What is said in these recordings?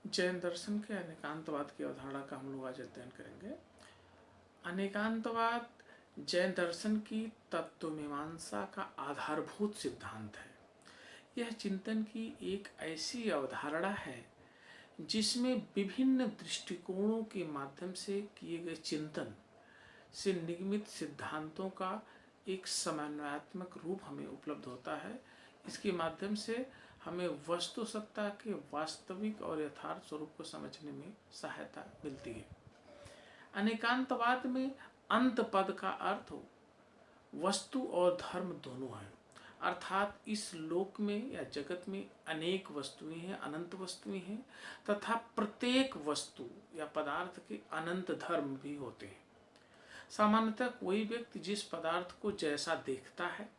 जैन दर्शन के अनेकांतवाद की अवधारणा का हम लोग आज अध्ययन करेंगे। अनेकांतवाद जैन दर्शन की तत्वमीमांसा का आधारभूत सिद्धांत है। यह चिंतन की एक ऐसी अवधारणा है जिसमें विभिन्न दृष्टिकोणों के माध्यम से किए गए चिंतन से निगमित सिद्धांतों का एक समन्वयात्मक रूप हमें उपलब्ध होता है। इसके माध्यम से हमें वस्तु सत्ता के वास्तविक और यथार्थ स्वरूप को समझने में सहायता मिलती है। अनेकांतवाद में अंत पद का अर्थ वस्तु और धर्म दोनों है, अर्थात इस लोक में या जगत में अनेक वस्तुएं हैं, अनंत वस्तुएं हैं तथा प्रत्येक वस्तु या पदार्थ के अनंत धर्म भी होते हैं। सामान्यतः कोई व्यक्ति जिस पदार्थ को जैसा देखता है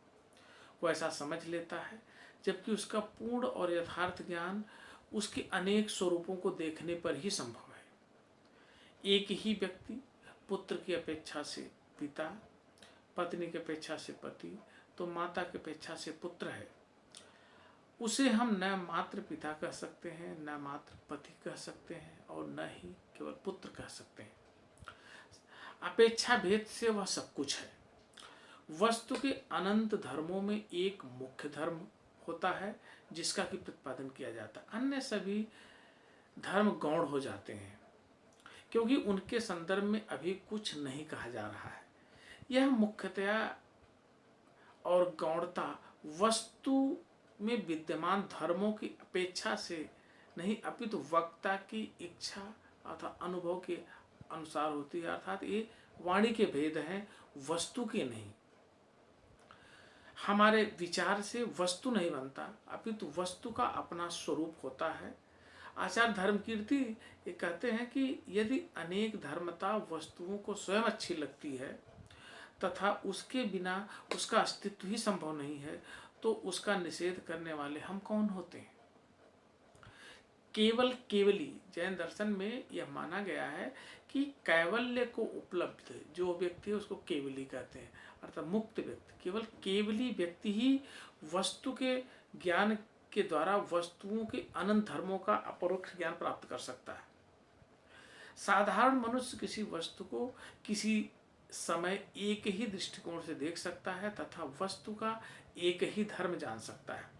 वैसा समझ लेता है, जबकि उसका पूर्ण और यथार्थ ज्ञान उसके अनेक स्वरूपों को देखने पर ही संभव है। एक ही व्यक्ति पुत्र की अपेक्षा से पिता, पत्नी की अपेक्षा से पति, तो माता की अपेक्षा से पुत्र है। उसे हम न मात्र पिता कह सकते हैं, न मात्र पति कह सकते हैं और न ही केवल पुत्र कह सकते हैं। अपेक्षा भेद से वह सब कुछ है। वस्तु के अनंत धर्मों में एक मुख्य धर्म होता है जिसका कि प्रतिपादन किया जाता है। अन्य सभी धर्म गौण हो जाते हैं क्योंकि उनके संदर्भ में अभी कुछ नहीं कहा जा रहा है। यह मुख्यतया और गौणता वस्तु में विद्यमान धर्मों की अपेक्षा से नहीं अपितु वक्ता की इच्छा अथवा अनुभव के अनुसार होती है, अर्थात ये वाणी के भेद हैं, वस्तु के नहीं। हमारे विचार से वस्तु नहीं बनता अपितु वस्तु का अपना स्वरूप होता है। आचार्य धर्मकीर्ति ये कहते हैं कि यदि अनेक धर्मता वस्तुओं को स्वयं अच्छी लगती है तथा उसके बिना उसका अस्तित्व ही संभव नहीं है, तो उसका निषेध करने वाले हम कौन होते हैं। केवल केवली जैन दर्शन में यह माना गया है कि कैवल्य को उपलब्ध जो व्यक्ति है उसको केवली कहते हैं, अर्थात मुक्त व्यक्ति। केवल केवली व्यक्ति ही वस्तु के ज्ञान के द्वारा वस्तुओं के अनंत धर्मों का अपरोक्ष ज्ञान प्राप्त कर सकता है। साधारण मनुष्य किसी वस्तु को किसी समय एक ही दृष्टिकोण से देख सकता है तथा वस्तु का एक ही धर्म जान सकता है।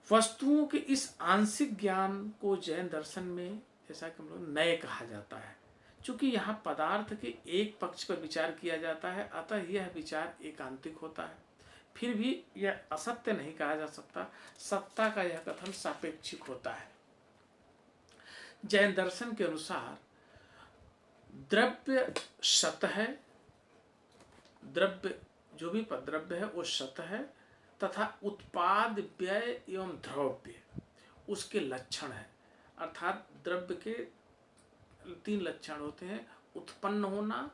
वस्तुओं के इस आंशिक ज्ञान को जैन दर्शन में जैसा कि हम लोग नए कहा जाता है। चूंकि यहाँ पदार्थ के एक पक्ष पर विचार किया जाता है, अतः यह विचार एकांतिक होता है। फिर भी यह असत्य नहीं कहा जा सकता। सत्ता का यह कथन सापेक्षिक होता है। जैन दर्शन के अनुसार द्रव्य सत है, द्रव्य जो भी द्रव्य है वो सत है तथा उत्पाद व्यय एवं द्रव्य उसके लक्षण है। अर्थात द्रव्य के तीन लक्षण होते हैं, उत्पन्न होना,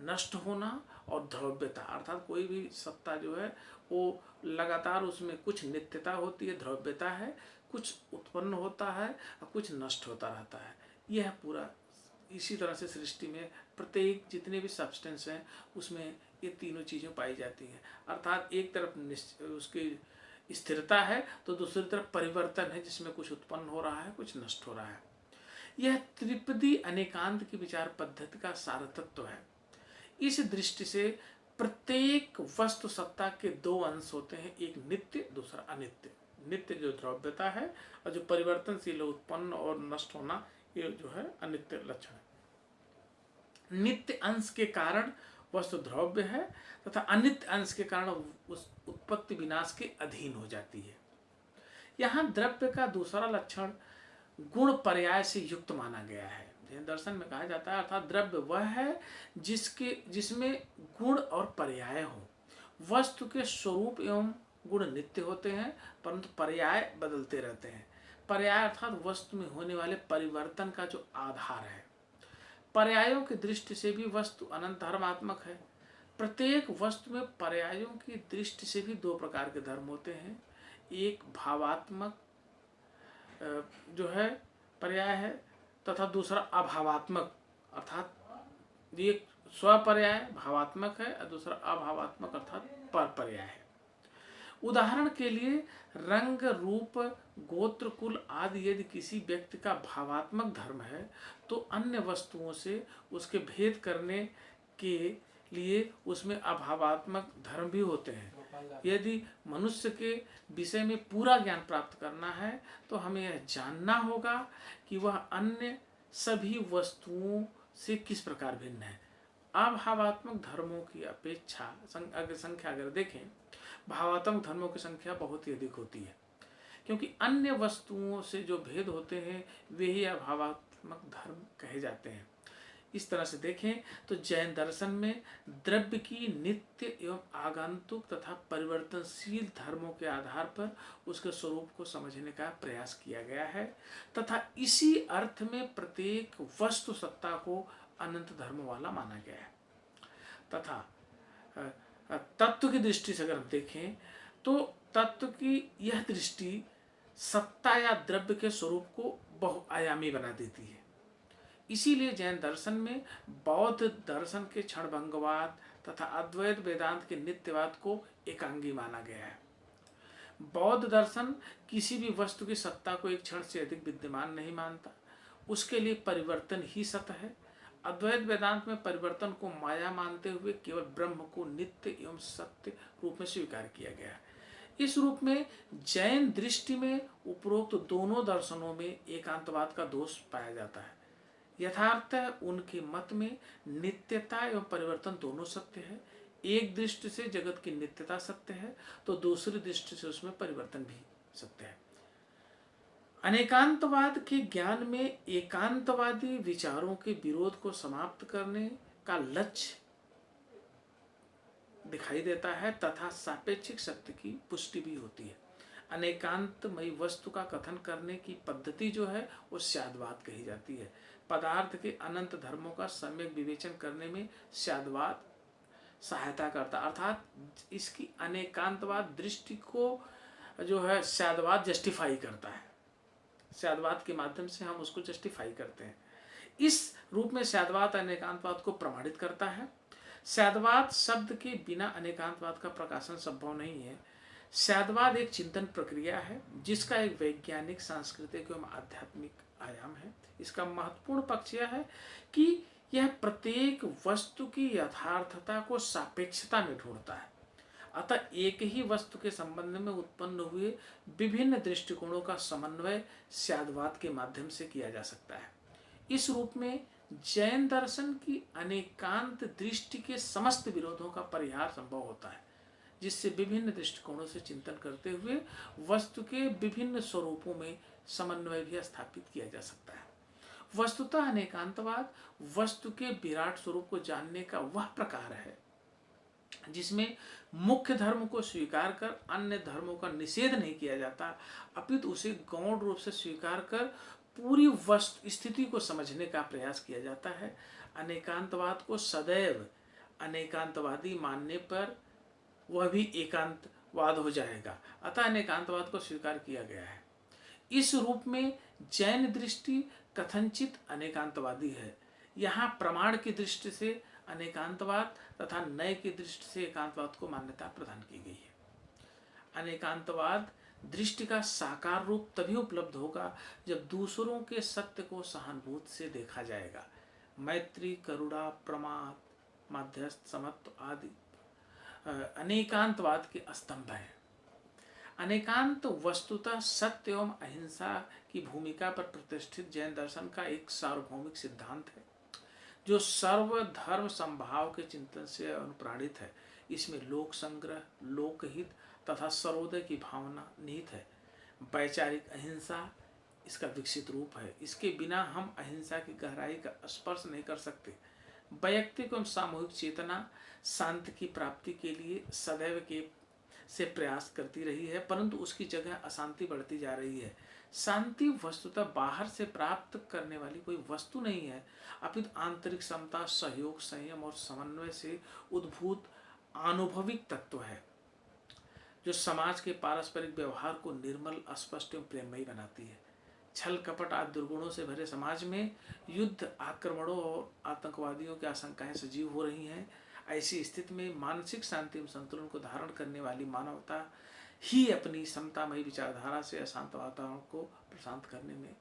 नष्ट होना और द्रव्यता। अर्थात कोई भी सत्ता जो है वो लगातार उसमें कुछ नित्यता होती है, द्रव्यता है, कुछ उत्पन्न होता है और कुछ नष्ट होता रहता है। यह पूरा इसी तरह से सृष्टि में प्रत्येक जितने भी सब्सटेंस हैं उसमें ये तीनों चीज़ें पाई जाती हैं। अर्थात एक तरफ उसकी स्थिरता है तो दूसरी तरफ परिवर्तन है जिसमें कुछ उत्पन्न हो रहा है, कुछ नष्ट हो रहा है। यह त्रिपदी अनेकांत की विचार पद्धति का सार तत्व है। इस दृष्टि से प्रत्येक वस्तु सत्ता के दो अंश होते हैं, एक नित्य दूसरा अनित्य। नित्य जो द्रव्यता है और जो परिवर्तनशील उत्पन्न और नष्ट होना ये जो है अनित्य लक्षण है। नित्य अंश के कारण वस्तु द्रव्य है तथा अनित्य अंश के कारण उस उत्पत्ति विनाश के अधीन हो जाती है। यहाँ द्रव्य का दूसरा लक्षण गुण पर्याय से युक्त माना गया है। जैन दर्शन में कहा जाता है अर्थात द्रव्य वह है जिसमें गुण और पर्याय हो। वस्तु के स्वरूप एवं गुण नित्य होते हैं परंतु पर्याय बदलते रहते हैं। पर्याय अर्थात वस्तु में होने वाले परिवर्तन का जो आधार है। पर्यायों की दृष्टि से भी वस्तु अनंत धर्मात्मक है। प्रत्येक वस्तु में पर्यायों की दृष्टि से भी दो प्रकार के धर्म होते हैं। एक भावात्मक जो है पर्याय है तथा दूसरा अभावात्मक, अर्थात एक स्वपर्याय भावात्मक है और दूसरा अभावात्मक अर्थात पर पर्याय है। उदाहरण के लिए रंग, रूप, गोत्र, कुल आदि यदि किसी व्यक्ति का भावात्मक धर्म है तो अन्य वस्तुओं से उसके भेद करने के लिए उसमें अभावात्मक धर्म भी होते हैं। यदि मनुष्य के विषय में पूरा ज्ञान प्राप्त करना है तो हमें यह जानना होगा कि वह अन्य सभी वस्तुओं से किस प्रकार भिन्न है। अभावात्मक धर्मों की अपेक्षा संख्या अगर देखें, भावात्मक धर्मों की संख्या बहुत ही अधिक होती है, क्योंकि अन्य वस्तुओं से जो भेद होते हैं वे ही अभावात्मक धर्म कहे जाते हैं। इस तरह से देखें तो जैन दर्शन में द्रव्य की नित्य एवं आगंतुक तथा परिवर्तनशील धर्मों के आधार पर उसके स्वरूप को समझने का प्रयास किया गया है तथा इसी अर्थ में प्रत्येक वस्तु सत्ता को अनंत धर्म वाला माना गया है। तथा तत्व की दृष्टि से अगर हम देखें तो तत्व की यह दृष्टि सत्ता या द्रव्य के स्वरूप को बहुआयामी बना देती है। इसीलिए जैन दर्शन में बौद्ध दर्शन के क्षणभंगवाद तथा अद्वैत वेदांत के नित्यवाद को एकांगी माना गया है। बौद्ध दर्शन किसी भी वस्तु की सत्ता को एक क्षण से अधिक विद्यमान नहीं मानता, उसके लिए परिवर्तन ही सत्य है। अद्वैत वेदांत में परिवर्तन को माया मानते हुए केवल ब्रह्म को नित्य एवं सत्य रूप में स्वीकार किया गया है। इस रूप में जैन दृष्टि में उपरोक्त दोनों दर्शनों में एकांतवाद का दोष पाया जाता है। यथार्थ उनके मत में नित्यता एवं परिवर्तन दोनों सत्य है। एक दृष्टि से जगत की नित्यता सत्य है तो दूसरी दृष्टि से उसमें परिवर्तन भी सत्य है। अनेकांतवाद के ज्ञान में एकांतवादी विचारों के विरोध को समाप्त करने का लक्ष्य दिखाई देता है तथा सापेक्षिक सत्य की पुष्टि भी होती है। अनेकांतमयी वस्तु का कथन करने की पद्धति जो है वो स्याद्वाद कही जाती है। पदार्थ के अनंत धर्मों का सम्यक विवेचन करने में स्याद्वाद सहायता करता, अर्थात इसकी अनेकांतवाद दृष्टि को जो है स्याद्वाद जस्टिफाई करता है। स्याद्वाद के माध्यम से हम उसको जस्टिफाई करते हैं। इस रूप में स्याद्वाद अनेकांतवाद को प्रमाणित करता है। स्याद्वाद शब्द के बिना अनेकांतवाद का प्रकाशन संभव नहीं है। स्याद्वाद एक चिंतन प्रक्रिया है जिसका एक वैज्ञानिक, सांस्कृतिक एवं आध्यात्मिक आयाम है। इसका महत्वपूर्ण पक्ष यह है कि यह प्रत्येक वस्तु की यथार्थता को सापेक्षता में ढूंढता है। अतः एक ही वस्तु के संबंध में उत्पन्न हुए विभिन्न दृष्टिकोणों का समन्वय स्याद्वाद के माध्यम से किया जा सकता है। इस रूप में जैन दर्शन की अनेकांत दृष्टि के समस्त विरोधों का परिहार संभव होता है, जिससे विभिन्न दृष्टिकोणों से चिंतन करते हुए वस्तु के विभिन्न स्वरूपों में समन्वय भी स्थापित किया जा सकता है। वस्तुतः अनेकांतवाद वस्तु के विराट स्वरूप को जानने का वह प्रकार है जिसमें मुख्य धर्म को स्वीकार कर अन्य धर्मों का निषेध नहीं किया जाता, अपितु उसे गौण रूप से स्वीकार कर पूरी वस्तु स्थिति को समझने का प्रयास किया जाता है। अनेकांतवाद को सदैव अनेकांतवादी मानने पर वह भी एकांतवाद हो जाएगा, अतः अनेकांतवाद को स्वीकार किया गया है। इस रूप में जैन दृष्टि कथनचित अनेकांतवादी है। यहाँ प्रमाण की दृष्टि से अनेकांतवाद तथा नय की दृष्टि से एकांतवाद को मान्यता प्रदान की गई है। अनेकांतवाद दृष्टि का साकार रूप तभी उपलब्ध होगा जब दूसरों के सत्य को सहानुभूति से देखा जाएगा। मैत्री, करुणा, प्रमाद, मध्यस्थ, समत्व आदि अनेकांतवाद के स्तंभ हैं। अनेकांत वस्तुतः सत्य एवं अहिंसा की भूमिका पर प्रतिष्ठित जैन दर्शन का एक सार्वभौमिक सिद्धांत है जो सर्वधर्म संभाव के चिंतन से अनुप्राणित है। इसमें लोक संग्रह, लोकहित तथा सर्वोदय की भावना निहित है। वैचारिक अहिंसा इसका विकसित रूप है। इसके बिना हम अहिंसा की गहराई का स्पर्श नहीं कर सकते। वैयक्तिक एवं सामूहिक चेतना शांति की प्राप्ति के लिए सदैव के से प्रयास करती रही है, परंतु उसकी जगह अशांति बढ़ती जा रही है। शांति वस्तुतः बाहर से प्राप्त करने वाली कोई वस्तु नहीं है, अपितु आंतरिक समता, सहयोग, संयम और समन्वय से उद्भूत आनुभविक तत्व है जो समाज के पारस्परिक व्यवहार को निर्मल, स्पष्ट एवं प्रेममयी बनाती है। छल, कपट आदि दुर्गुणों से भरे समाज में युद्ध, आक्रमणों और आतंकवादियों की आशंकाएं सजीव हो रही हैं। ऐसी स्थिति में मानसिक शांति एवं संतुलन को धारण करने वाली मानवता ही अपनी समतामयी विचारधारा से अशांत वातावरण को प्रशांत करने में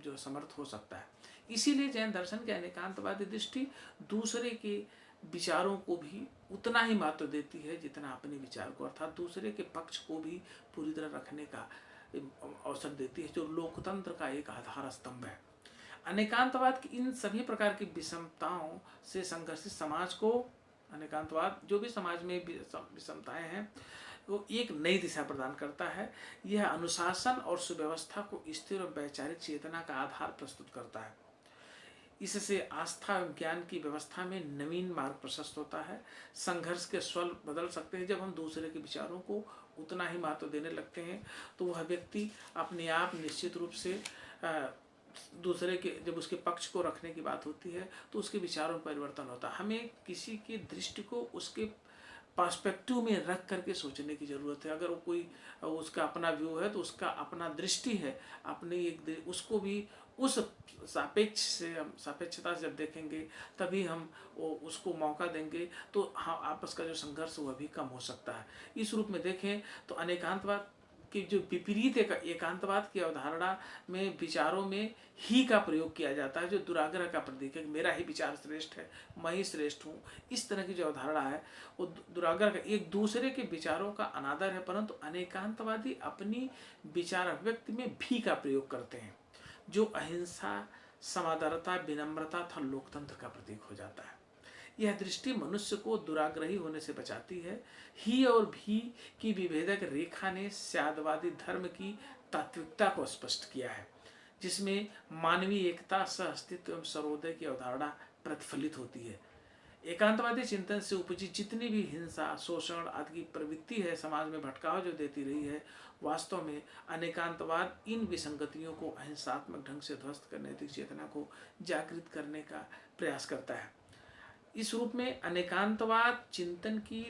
जो समर्थ हो सकता है। इसीलिए जैन दर्शन की अनेकांतवादी दृष्टि दूसरे के विचारों को भी उतना ही महत्व देती है जितना अपने विचार को, अर्थात दूसरे के पक्ष को भी पूरी तरह रखने का अवसर देती है, जो लोकतंत्र का एक आधार स्तंभ है। अनेकांतवाद की इन सभी प्रकार की विषमताओं से संघर्षित समाज को, अनेकांतवाद जो भी समाज में विषमताएं हैं, वो एक नई दिशा प्रदान करता है। यह अनुशासन और सुव्यवस्था को स्थिर और वैचारिक चेतना का आधार प्रस्तुत करता है। इससे आस्था एवं ज्ञान की व्यवस्था में नवीन मार्ग प्रशस्त होता है। संघर्ष के स्वर बदल सकते हैं। जब हम दूसरे के विचारों को उतना ही महत्व देने लगते हैं तो वह व्यक्ति अपने आप निश्चित रूप से दूसरे के, जब उसके पक्ष को रखने की बात होती है तो उसके विचारों में परिवर्तन होता है। हमें किसी की दृष्टि को उसके पर्सपेक्टिव में रख करके सोचने की ज़रूरत है। अगर वो कोई उसका अपना व्यू है तो उसका अपना दृष्टि है, अपनी एक उसको भी उस सापेक्षता से जब देखेंगे तभी हम उसको मौका देंगे तो हाँ, आपस का जो संघर्ष वह भी कम हो सकता है। इस रूप में देखें तो अनेकांतवाद की जो विपरीत एकांतवाद की अवधारणा में विचारों में ही का प्रयोग किया जाता है, जो दुराग्रह का प्रतीक है। मेरा ही विचार श्रेष्ठ है, मैं ही श्रेष्ठ हूँ, इस तरह की जो अवधारणा है वो दुराग्रह का, एक दूसरे के विचारों का अनादर है। परंतु अनेकांतवादी अपनी विचार अभिव्यक्ति में भी का प्रयोग करते हैं, जो अहिंसा, समादरता, विनम्रता तथा लोकतंत्र का प्रतीक हो जाता है। यह दृष्टि मनुष्य को दुराग्रही होने से बचाती है। ही और भी की विभेदक रेखा ने स्यादवादी धर्म की तात्विकता को स्पष्ट किया है, जिसमें मानवीय एकता, सह-अस्तित्व एवं सर्वोदय की अवधारणा प्रतिफलित होती है। एकांतवादी चिंतन से उपजी जितनी भी हिंसा, शोषण आदि की प्रवृत्ति है, समाज में भटकाव जो देती रही है, वास्तव में अनेकांतवाद इन विसंगतियों को अहिंसात्मक ढंग से ध्वस्त कर नैतिक चेतना को जागृत करने का प्रयास करता है। इस रूप में अनेकांतवाद चिंतन की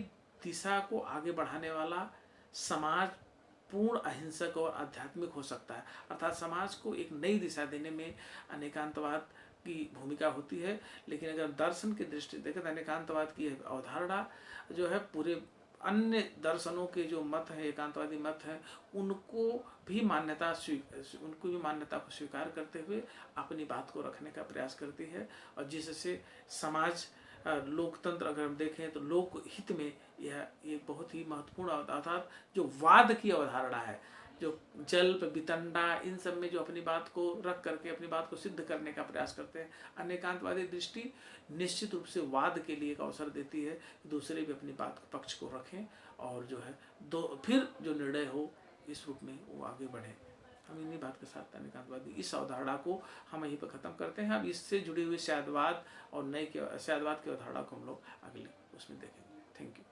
दिशा को आगे बढ़ाने वाला समाज पूर्ण अहिंसक और आध्यात्मिक हो सकता है। अर्थात समाज को एक नई दिशा देने में अनेकांतवाद की भूमिका होती है। लेकिन अगर दर्शन की दृष्टि देखें तो अनेकांतवाद की अवधारणा जो है पूरे अन्य दर्शनों के जो मत हैं, एकांतवादी मत हैं, उनको भी मान्यता को स्वीकार करते हुए अपनी बात को रखने का प्रयास करती है, और जिससे समाज लोकतंत्र, अगर हम देखें तो लोक हित में यह एक बहुत ही महत्वपूर्ण, अर्थात जो वाद की अवधारणा है, जो जल्प, वितंडा, इन सब में जो अपनी बात को रख करके अपनी बात को सिद्ध करने का प्रयास करते हैं, अनेकांतवादी दृष्टि निश्चित रूप से वाद के लिए एक अवसर देती है, दूसरे भी अपनी बात पक्ष को रखें और जो है फिर जो निर्णय हो इस रूप में वो आगे बढ़े। हम इन्हीं बात के साथ अनेकांतवादी इस अवधारणा को हम यहीं पर ख़त्म करते हैं। अब इससे जुड़ी हुई स्यादवाद और स्यादवाद की अवधारणा को हम लोग अगले उसमें देखेंगे। Thank you.